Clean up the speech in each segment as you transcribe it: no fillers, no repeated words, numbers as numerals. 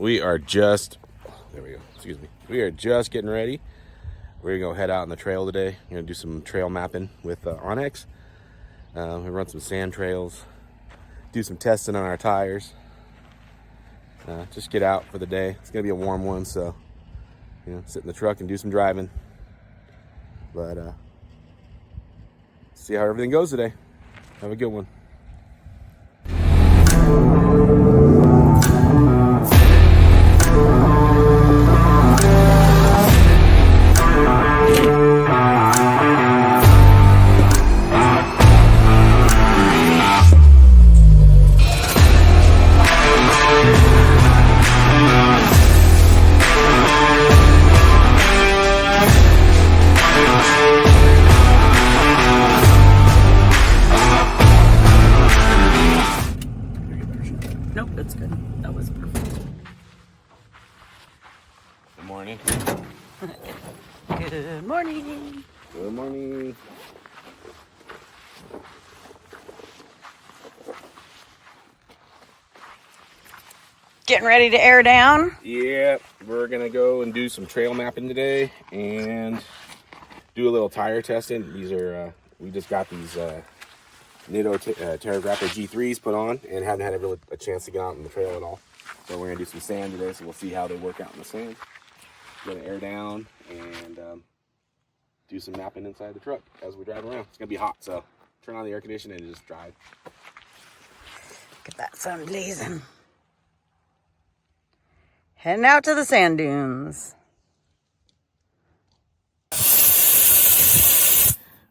we are just, there we go, excuse me. We are just getting ready. We're gonna go head out on the trail today. We're gonna do some trail mapping with Onyx. We run some sand trails, do some testing on our tires. Just get out for the day. It's gonna be a warm one, so sit in the truck and do some driving. But see how everything goes today. Have a good one. Nope, that's good. That was perfect. Good morning. Good morning. Good morning. Getting ready to air down? Yeah, we're gonna go and do some trail mapping today and do a little tire testing. These are, we just got these Nitto Terragrapher G3s put on and haven't had a chance to get out on the trail at all. So we're gonna do some sand today, so we'll see how they work out in the sand. We're gonna air down and do some mapping inside the truck as we drive around. It's gonna be hot, so turn on the air conditioning and just drive. Get that sun blazing. Heading out to the sand dunes.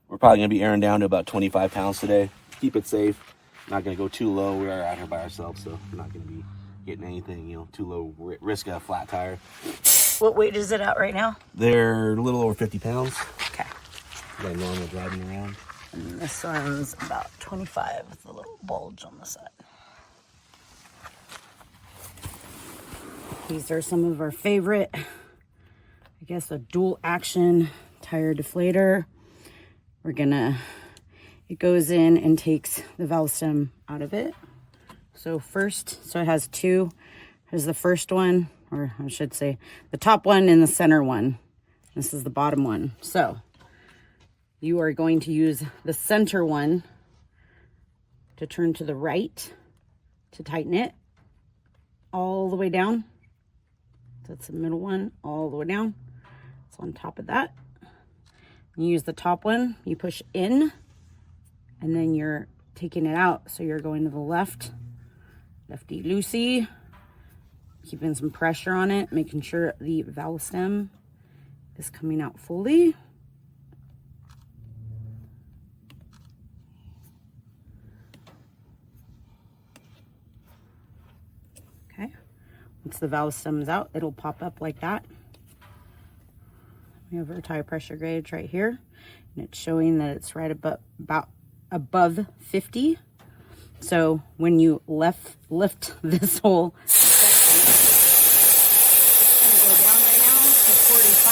We're probably gonna be airing down to about 25 pounds today. Keep it safe. Not gonna go too low. We are out here by ourselves, so we're not gonna be getting anything, too low. Risk a flat tire. What weight is it at right now? They're a little over 50 pounds. Okay. Got normal driving around. And this one's about 25 with a little bulge on the side. These are some of our favorite, I guess, a dual action tire deflator. It goes in and takes the valve stem out of it. So it has two. Here's the first one, or I should say the top one and the center one. This is the bottom one. So you are going to use the center one to turn to the right to tighten it all the way down. That's the middle one, all the way down. It's on top of that. You use the top one, you push in, and then you're taking it out. So you're going to the left, lefty loosey, keeping some pressure on it, making sure the valve stem is coming out fully. Okay. Once the valve stem's out, it'll pop up like that. We have our tire pressure gauge right here, and it's showing that it's right about above 50. So when you lift this whole section, it's gonna go down right now to 45.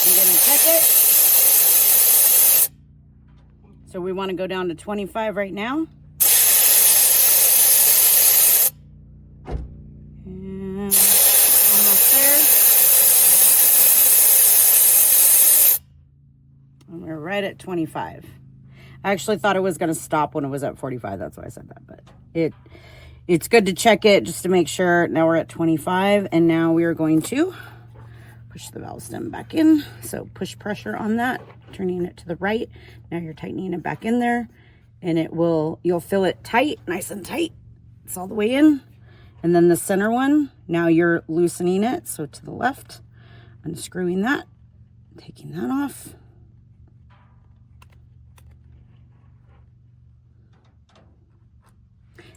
I'm gonna check it. So we want to go down to 25 right now. And almost there. And we're right at 25. I actually thought it was going to stop when it was at 45. That's why I said that. But it's good to check it just to make sure. Now we're at 25. And now we are going to push the valve stem back in. So push pressure on that, turning it to the right. Now you're tightening it back in there, and you'll feel it tight, nice and tight. It's all the way in. And then the center one, now you're loosening it. So to the left, unscrewing that, taking that off.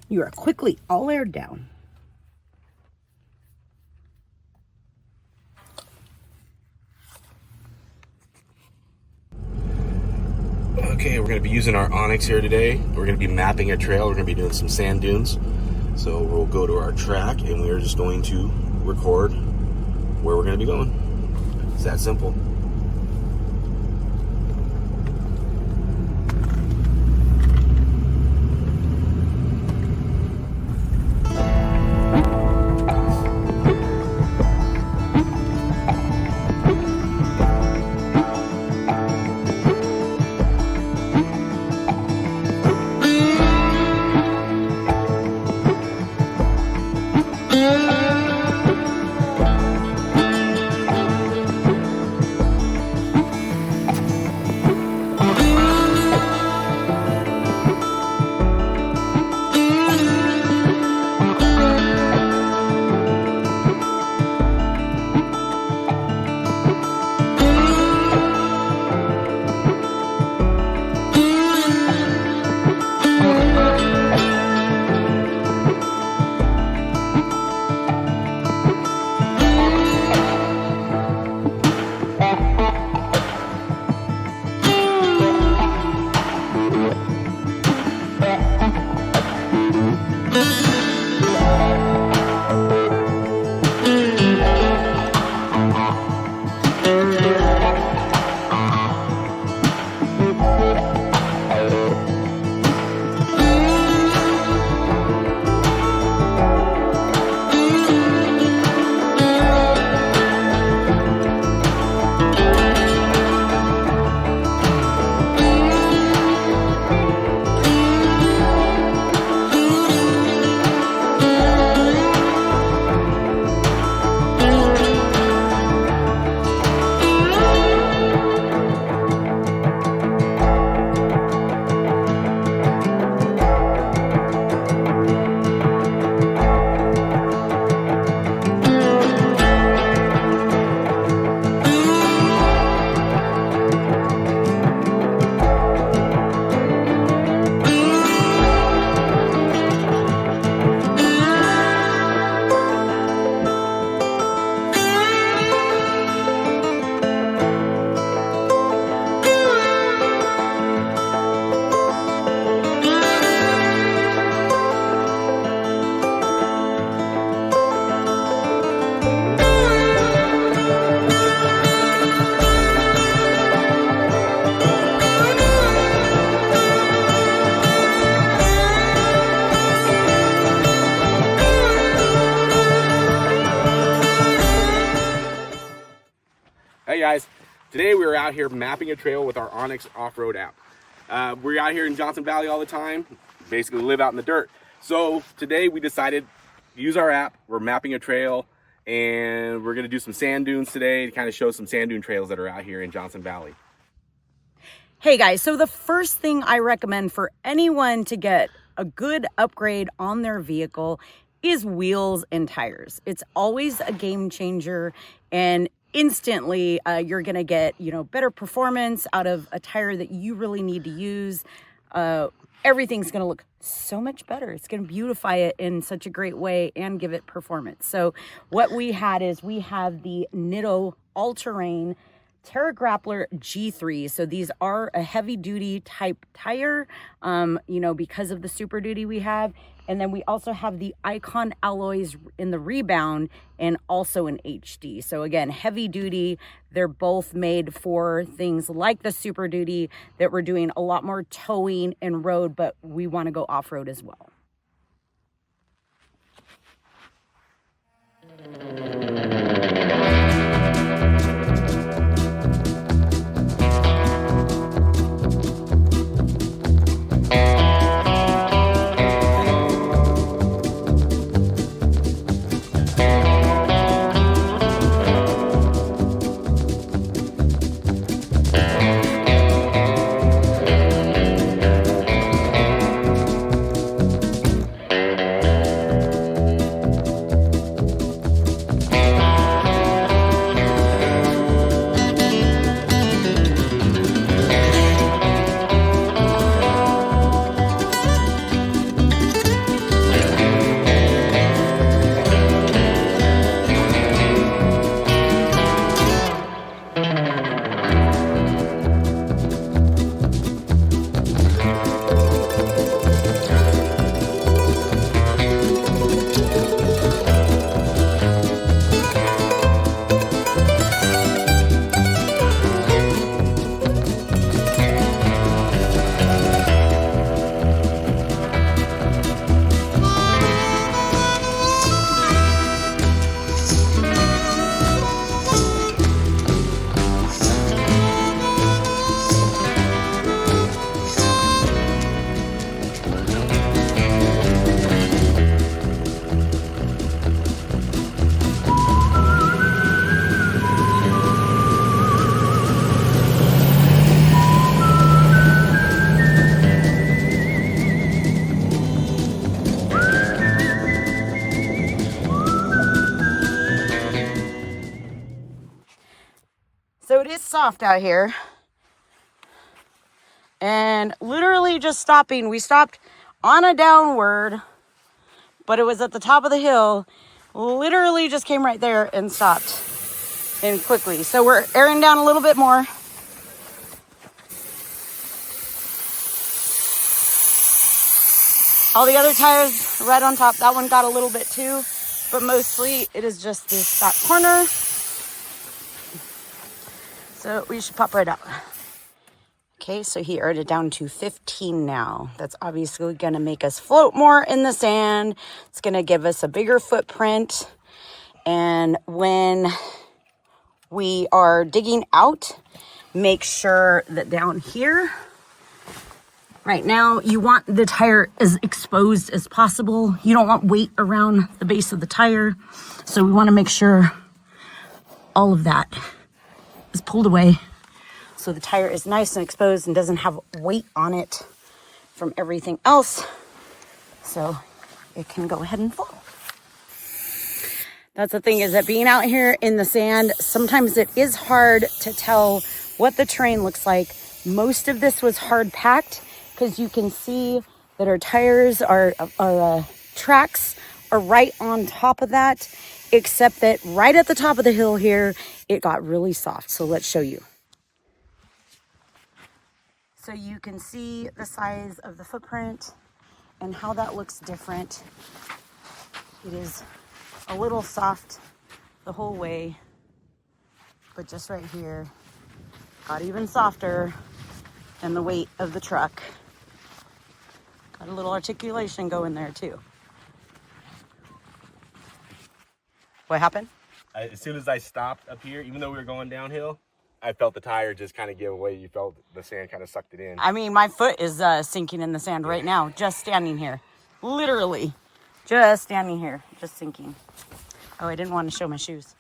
You are quickly all aired down. Okay, we're going to be using our Onyx here today. We're going to be mapping a trail. We're going to be doing some sand dunes. So we'll go to our track and we're just going to record where we're going to be going. It's that simple. Hey guys, today we were out here mapping a trail with our Onyx Offroad app. We're out here in Johnson Valley all the time, basically live out in the dirt. So today we decided to use our app. We're mapping a trail and we're gonna do some sand dunes today to kind of show some sand dune trails that are out here in Johnson Valley. Hey guys, so the first thing I recommend for anyone to get a good upgrade on their vehicle is wheels and tires. It's always a game changer, and instantly you're gonna get better performance out of a tire that you really need to use. Everything's gonna look so much better. It's gonna beautify it in such a great way and give it performance. So what we have the Nitto All-Terrain Terra Grappler G3. So these are a heavy duty type tire, because of the Super Duty we have. And then we also have the Icon alloys in the Rebound and also in HD. So again, heavy duty. They're both made for things like the Super Duty that we're doing a lot more towing and road, but we want to go off-road as well. So it is soft out here. And literally just stopping. We stopped on a downward, but it was at the top of the hill. Literally just came right there and stopped in quickly. So we're airing down a little bit more. All the other tires right on top. That one got a little bit too, but mostly it is just this back corner. So we should pop right out. Okay, so he aired it down to 15 now. That's obviously gonna make us float more in the sand. It's gonna give us a bigger footprint. And when we are digging out, make sure that down here, right now, you want the tire as exposed as possible. You don't want weight around the base of the tire. So we wanna make sure all of that is pulled away, so the tire is nice and exposed and doesn't have weight on it from everything else, so it can go ahead and fall. That's the thing, is that being out here in the sand, sometimes it is hard to tell what the terrain looks like. Most of this was hard packed because you can see that our tires, our tracks are right on top of that, except that right at the top of the hill here, it got really soft. So let's show you. So you can see the size of the footprint and how that looks different. It is a little soft the whole way, but just right here, got even softer, and the weight of the truck. Got a little articulation going there too. What happened? As soon as I stopped up here, even though we were going downhill, I felt the tire just kind of give away. You felt the sand kind of sucked it in. I mean, my foot is sinking in the sand right now, just standing here. Literally, just standing here, just sinking. Oh, I didn't want to show my shoes.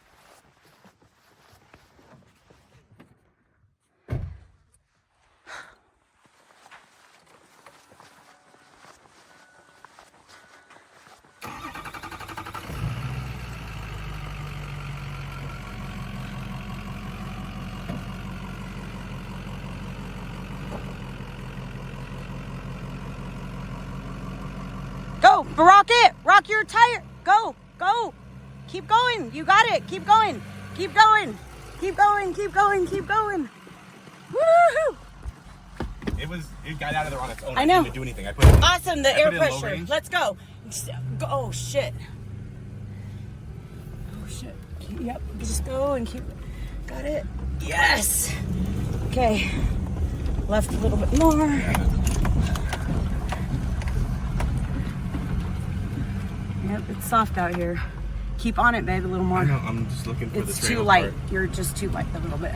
Go, rock it, rock your tire. Go, go, keep going. You got it. Keep going, keep going, keep going, keep going, keep going. Woohoo! It got out of there on its own. I know. I didn't even do anything. I put it in, awesome, the air put it in low pressure. range. Let's go. Oh shit. Oh shit. Yep. Just go and keep. Got it. Yes. Okay. Left a little bit more. Yep, it's soft out here. Keep on it, babe, a little more. I know, I'm just looking for the It's trail too light. part. You're just too light a little bit.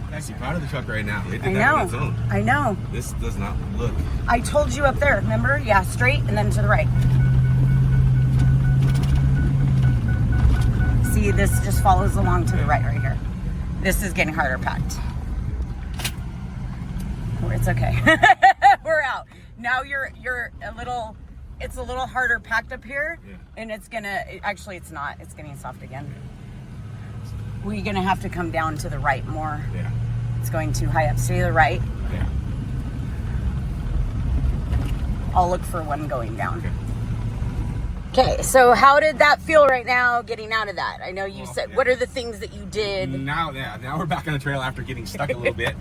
I'm actually proud of the truck right now. It did I that on its know. own. I know. This does not look. I told you up there, remember? Yeah, straight and then to the right. See, this just follows along to the right here. This is getting harder packed. It's okay. We're out. Now you're a little, it's a little harder packed up here, Yeah. and it's not. It's getting soft again. We're gonna have to come down to the right more. Yeah. It's going too high up. Stay to the right. Yeah. I'll look for one going down. Okay, so how did that feel right now getting out of that? I know you said, what are the things that you did? Now we're back on the trail after getting stuck a little bit.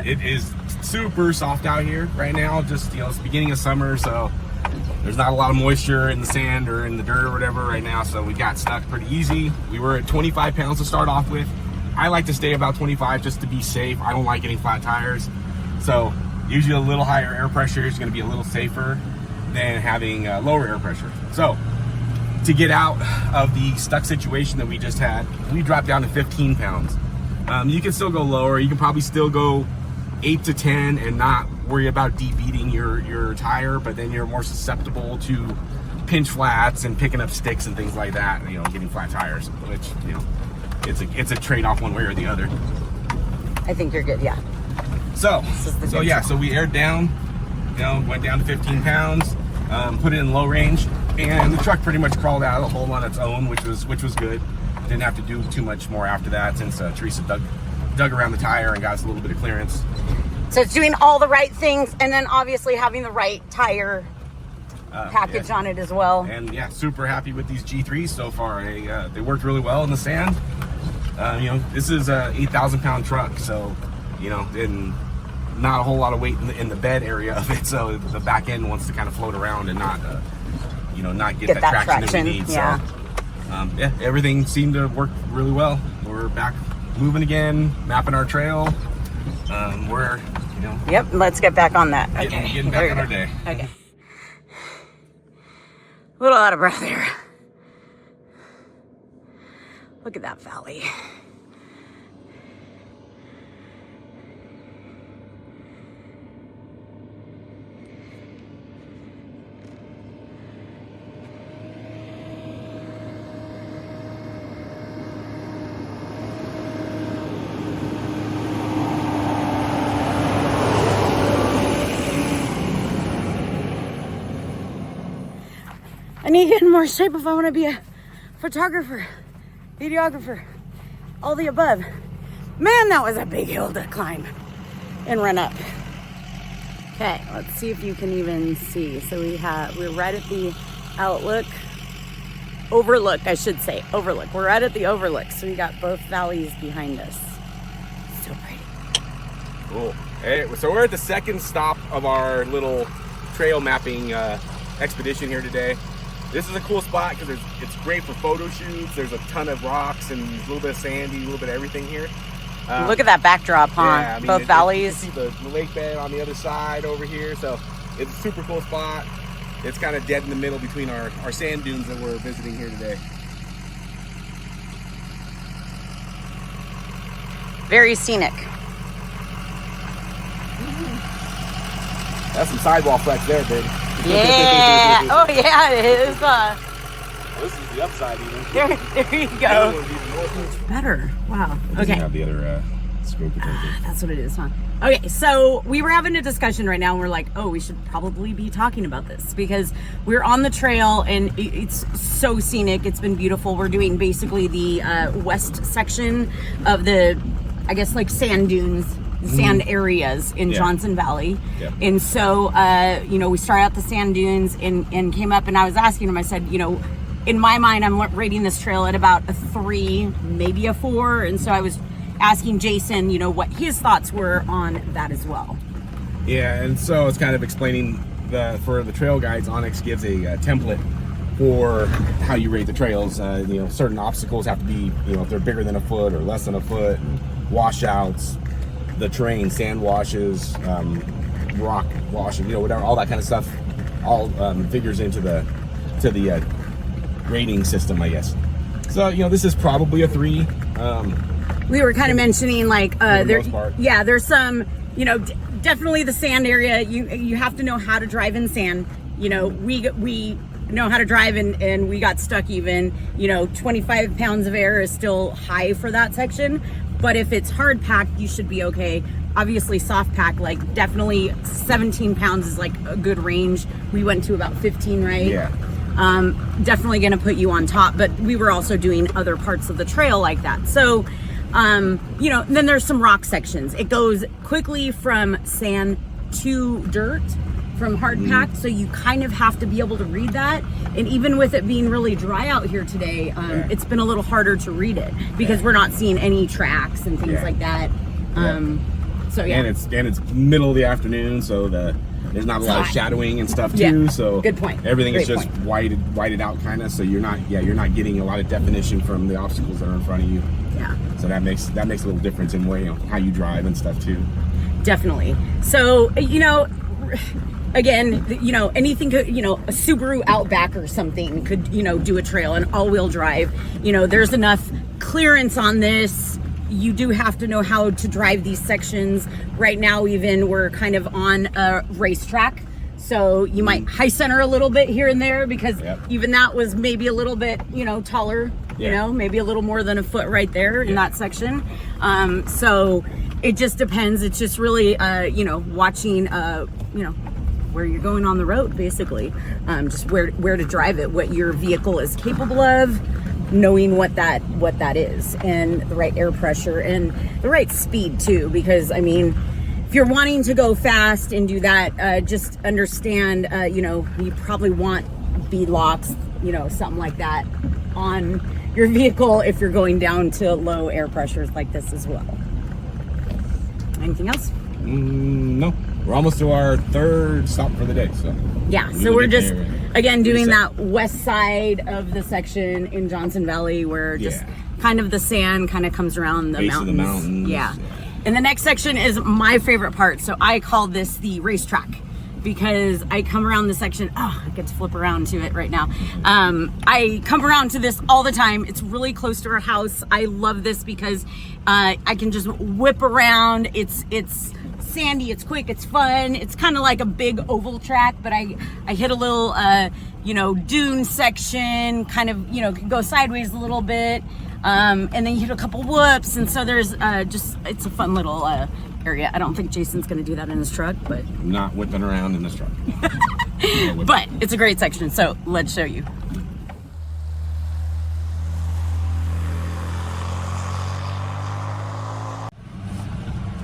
It is super soft out here right now. Just, it's the beginning of summer, so there's not a lot of moisture in the sand or in the dirt or whatever right now, so we got stuck pretty easy. We were at 25 pounds to start off with. I like to stay about 25 just to be safe. I don't like getting flat tires. So usually a little higher air pressure is gonna be a little safer than having lower air pressure. So to get out of the stuck situation that we just had, we dropped down to 15 pounds. You can still go lower. You can probably still go 8 to 10 and not worry about debeating your tire, but then you're more susceptible to pinch flats and picking up sticks and things like that, getting flat tires, which, it's a trade-off one way or the other. I think you're good, yeah. So we aired down, went down to 15 pounds, put it in low range, and the truck pretty much crawled out of the hole on its own, which was good. didn't have to do too much more after that since Teresa dug around the tire and got us a little bit of clearance. So it's doing all the right things, and then obviously having the right tire package on it as well. And yeah, super happy with these G3s so far. They worked really well in the sand. You know, this is a 8,000-pound truck, so you know, and not a whole lot of weight in the bed area of it. So the back end wants to kind of float around and not, you know, not get that traction that we need. Yeah. So yeah, everything seemed to work really well. We're back moving again, mapping our trail. We're, you know. Yep. Let's get back on that. Getting back on our day. Okay. A little out of breath here. Look at that valley. I need to get in more shape if I want to be a photographer, videographer, all the above. Man, that was a big hill to climb and run up. Okay, let's see if you can even see. So we're right at the overlook, I should say, overlook. We're right at the overlook, so we got both valleys behind us. So pretty. Cool. Hey, so we're at the second stop of our little trail mapping expedition here today. This is a cool spot because it's great for photo shoots. There's a ton of rocks and a little bit of sandy, a little bit of everything here. Look at that backdrop, huh? Yeah, I mean, both valleys. You can see the lake bed on the other side over here. So it's a super cool spot. It's kind of dead in the middle between our sand dunes that we're visiting here today. Very scenic. That's some sidewall flex there, baby. Yeah. Oh, yeah, it is. This is the upside even. There you go. Better. Wow. Okay. Have the other scope potential. That's what it is, huh? Okay, so we were having a discussion right now, and we're like, oh, we should probably be talking about this because we're on the trail, and it's so scenic. It's been beautiful. We're doing basically the west section of the, I guess, like sand dunes. Sand areas in Johnson Valley. Yeah. And so, you know, we started out the sand dunes and came up, and I was asking him, I said, you know, in my mind, I'm rating this trail at about a 3, maybe a 4. And so I was asking Jason, you know, what his thoughts were on that as well. Yeah, and so it's kind of explaining for the trail guides, Onyx gives a template for how you rate the trails. You know, certain obstacles have to be, you know, if they're bigger than a foot or less than a foot, washouts, the terrain, sand washes, rock washing, you know, whatever, all that kind of stuff, all figures into the rating system, I guess. So, you know, this is probably a 3. We were kind of mentioning like there's some, you know, definitely the sand area. You have to know how to drive in sand. You know, we know how to drive and we got stuck even. You know, 25 pounds of air is still high for that section. But if it's hard packed, you should be okay. Obviously soft pack, like definitely 17 pounds is like a good range. We went to about 15, right? Yeah. Definitely gonna put you on top, but we were also doing other parts of the trail like that. So, you know, then there's some rock sections. It goes quickly from sand to dirt, from hard packed, so you kind of have to be able to read that. And even with it being really dry out here today, it's been a little harder to read it because we're not seeing any tracks and things like that. So yeah, and it's middle of the afternoon, so there's not a lot of shadowing and stuff too. So good point. Everything is just whited out kind of, so you're not getting a lot of definition from the obstacles that are in front of you. Yeah. So that makes a little difference in way, you know, how you drive and stuff too. Definitely. So, you know, again, you know, anything could, you know, a Subaru Outback or something could, you know, do a trail, an all-wheel drive. You know, there's enough clearance on this. You do have to know how to drive these sections. Right now, even we're kind of on a racetrack. So you might high center a little bit here and there because even that was maybe a little bit, you know, taller, you know, maybe a little more than a foot right there in that section. So it just depends. It's just really, you know, watching, you know, where you're going on the road, basically. Just where to drive it, what your vehicle is capable of. knowing what that is, and the right air pressure and the right speed too, because I mean, if you're wanting to go fast and do that, just understand, you know, you probably want bead locks, you know, something like that on your vehicle if you're going down to low air pressures like this as well. Anything else? No, we're almost to our third stop for the day, so yeah. So we're just again doing that west side of the section in Johnson Valley, where just kind of the sand kind of comes around the base mountains. Of the mountains. Yeah. And the next section is my favorite part. So I call this the racetrack, because I come around this section. Oh, I get to flip around to it right now. I come around to this all the time. It's really close to our house. I love this because I can just whip around. It's sandy, it's quick, it's fun. It's kind of like a big oval track, but I hit a little, you know, dune section, kind of, you know, can go sideways a little bit. And then you hit a couple whoops. And so there's it's a fun little area. I don't think Jason's going to do that in his truck, but not whipping around in this truck. But it's a great section. So let's show you.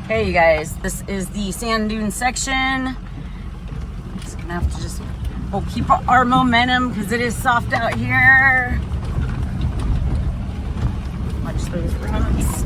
Hey you guys, this is the sand dune section. Just gonna have to we'll keep our momentum because it is soft out here. Watch those rocks.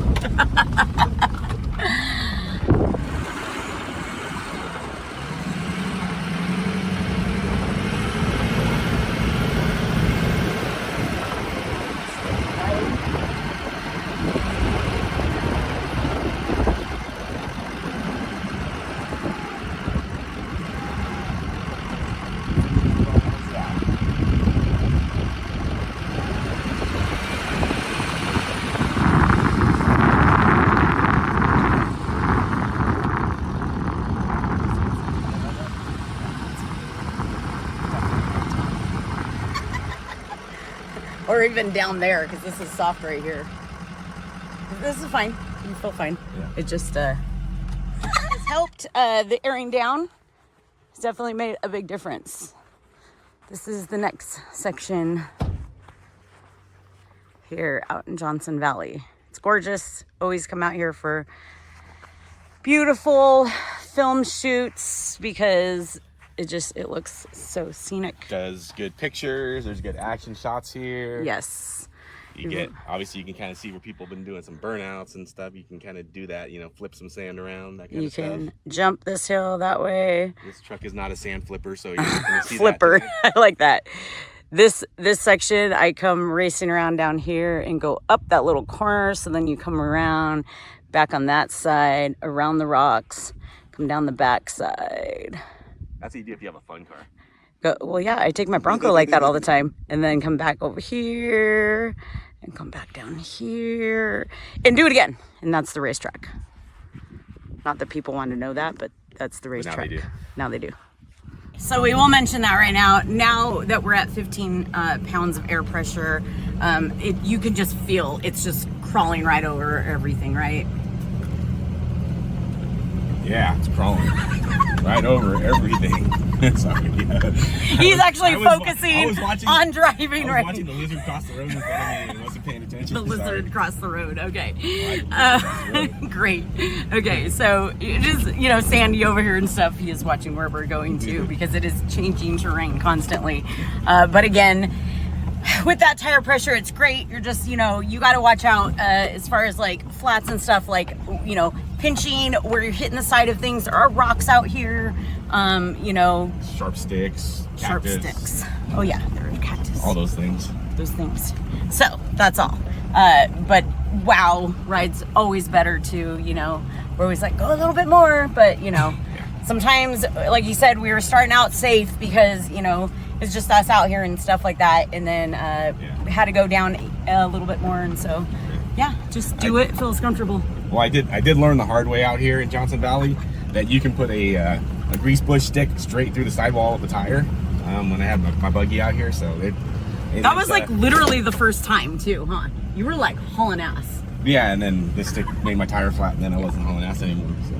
Or even down there, because this is soft right here. This is fine. You feel fine. Yeah. It just has helped the airing down. It's definitely made a big difference. This is the next section here out in Johnson Valley. It's gorgeous. Always come out here for beautiful film shoots because it looks so scenic. Does good pictures. There's good action shots here. Yes. You get, obviously you can kind of see where people have been doing some burnouts and stuff. You can kind of do that, you know, flip some sand around, that kind of stuff. You can jump this hill that way. This truck is not a sand flipper, so you're not going to see flipper. that. I like that. This section, I come racing around down here and go up that little corner. So then you come around back on that side, around the rocks, come down the back side. That's easy if you have a fun car. Well, yeah, I take my Bronco like that all the time, and then come back over here and come back down here and do it again. And that's the racetrack. Not that people want to know that, but that's the racetrack. Now they do. Now they do. So we will mention that right now. Now that we're at 15 pounds of air pressure, you can just feel it's just crawling right over everything, right? Yeah, it's crawling right over everything. Sorry. Yeah. He's actually focusing on driving. I was watching the lizard cross the road in front of me and wasn't paying attention. The lizard crossed the road. Okay. Great. Okay, so it is, you know, Sandy over here and stuff. He is watching where we're going to because it is changing terrain constantly. But again, with that tire pressure, it's great. You're just, you know, you got to watch out as far as like flats and stuff, like, you know, pinching where you're hitting the side of things. There are rocks out here, you know. Sharp sticks. Cactus. Sharp sticks. Oh, yeah, there are cactus. All those things. Those things. So that's all. But wow, ride's always better too, you know. We're always like, go a little bit more. But, you know, sometimes, like you said, we were starting out safe because, you know, it's just us out here and stuff like that, and then had to go down a little bit more, and so just do it. Feels comfortable. Well, I did learn the hard way out here in Johnson Valley that you can put a grease bush stick straight through the sidewall of the tire when I had my buggy out here. So that was like literally the first time too, huh? You were like hauling ass. Yeah, and then this stick made my tire flat, and then I wasn't hauling ass anymore. So.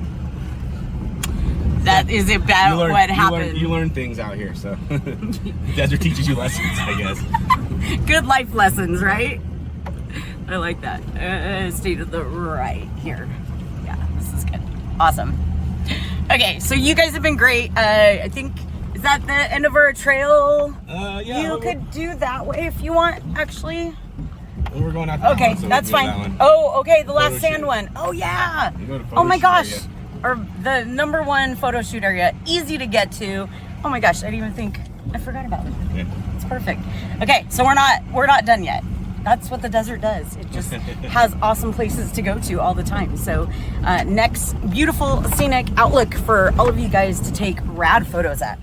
That is about what happened. You learn things out here, so the desert teaches you lessons, I guess. Good life lessons, right? I like that. Stay to the right here. Yeah, this is good. Awesome. Okay, so you guys have been great. I think, is that the end of our trail? Yeah. You could do that way if you want, actually. Well, we're going out that Okay, one, so that's we can do fine. that one. Oh, okay, the last Photo sand shoot. one. Oh, yeah. You go to photo Oh my shoot gosh. area. Or the #1 photo shoot area. Easy to get to. Oh my gosh, I didn't even think, I forgot about it. Yeah. It's perfect. Okay, so we're not done yet. That's what the desert does. It just has awesome places to go to all the time. So next, beautiful scenic outlook for all of you guys to take rad photos at.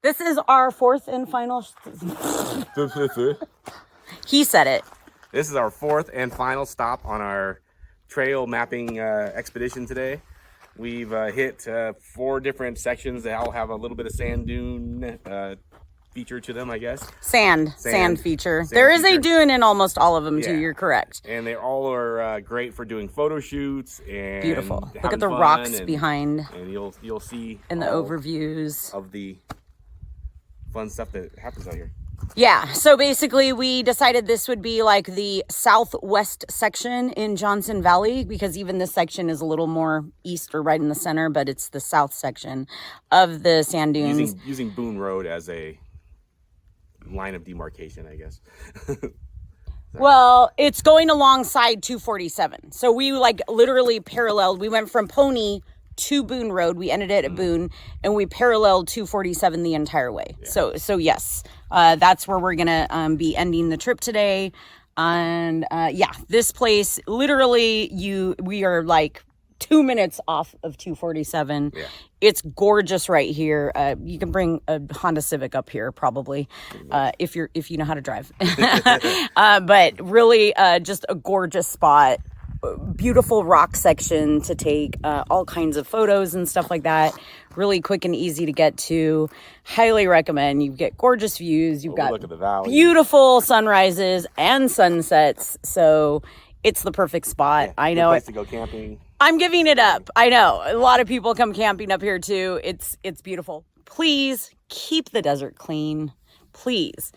This is our fourth and final. He said it. This is our fourth and final stop on our trail mapping expedition today. We've hit 4 different sections that all have a little bit of sand dune feature to them, I guess. Sand feature. Sand there is feature. a dune in almost all of them Yeah. too. You're correct. And they all are great for doing photo shoots and Beautiful. Look having at the fun, rocks and, behind and you'll see and the all overviews. of the fun stuff that happens out here. Yeah, so basically we decided this would be like the southwest section in Johnson Valley, because even this section is a little more east or right in the center, but it's the south section of the sand dunes. Using Boone Road as a line of demarcation, I guess. Well, it's going alongside 247. So we like literally paralleled. We went from Pony to Boone Road. We ended it at Boone, and we paralleled 247 the entire way. Yeah. So yes, that's where we're gonna be ending the trip today. And yeah, this place literally, we are like 2 minutes off of 247. Yeah. It's gorgeous right here. You can bring a Honda Civic up here probably, if you know how to drive. But really, just a gorgeous spot. Beautiful rock section to take all kinds of photos and stuff like that. Really quick and easy to get to. Highly recommend. You get gorgeous views. You've got look at the valley. Beautiful sunrises and sunsets. So it's the perfect spot. Yeah, I know. Place to go camping. I'm giving it up. I know. A lot of people come camping up here too. It's beautiful. Please keep the desert clean. Please.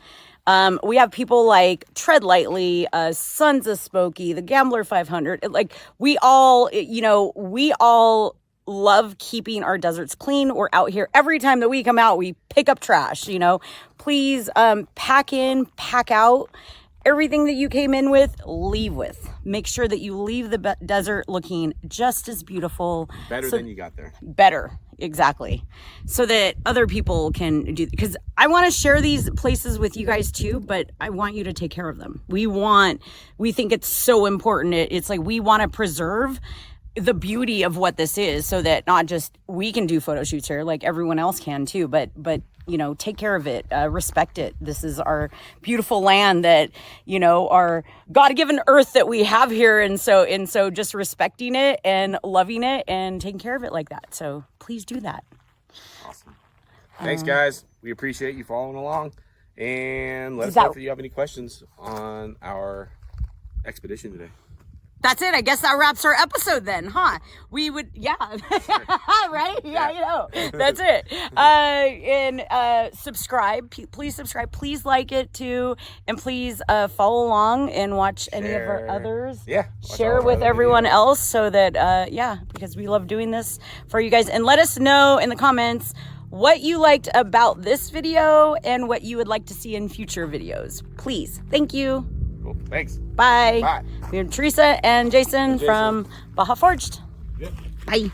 We have people like Tread Lightly, Sons of Smokey, the Gambler 500. Like we all love keeping our deserts clean. We're out here every time that we come out, we pick up trash, Please pack in, pack out. Everything that you came in with, leave with. Make sure that you leave the desert looking just as beautiful. Better than you got there. Better, exactly. So that other people can do, because I want to share these places with you guys too, but I want you to take care of them. We think it's so important. It's like we want to preserve the beauty of what this is, so that not just we can do photo shoots here, like everyone else can too, but take care of it, respect it. This is our beautiful land that, our God-given earth that we have here. And so just respecting it and loving it and taking care of it like that. So please do that. Awesome. Thanks, guys. We appreciate you following along. And let us know if you have any questions on our expedition today. that's it. I guess that wraps our episode then, huh? We would, yeah, right? Yeah, you know, that's it. And subscribe. Please subscribe. Please like it too. And please follow along and watch any of our others. Yeah. Share with everyone else so that, yeah, because we love doing this for you guys. And let us know in the comments what you liked about this video and what you would like to see in future videos. Please. Thank you. Cool. Thanks. Bye. Bye. We're Teresa and Jason from Baja Forged. Yep. Bye.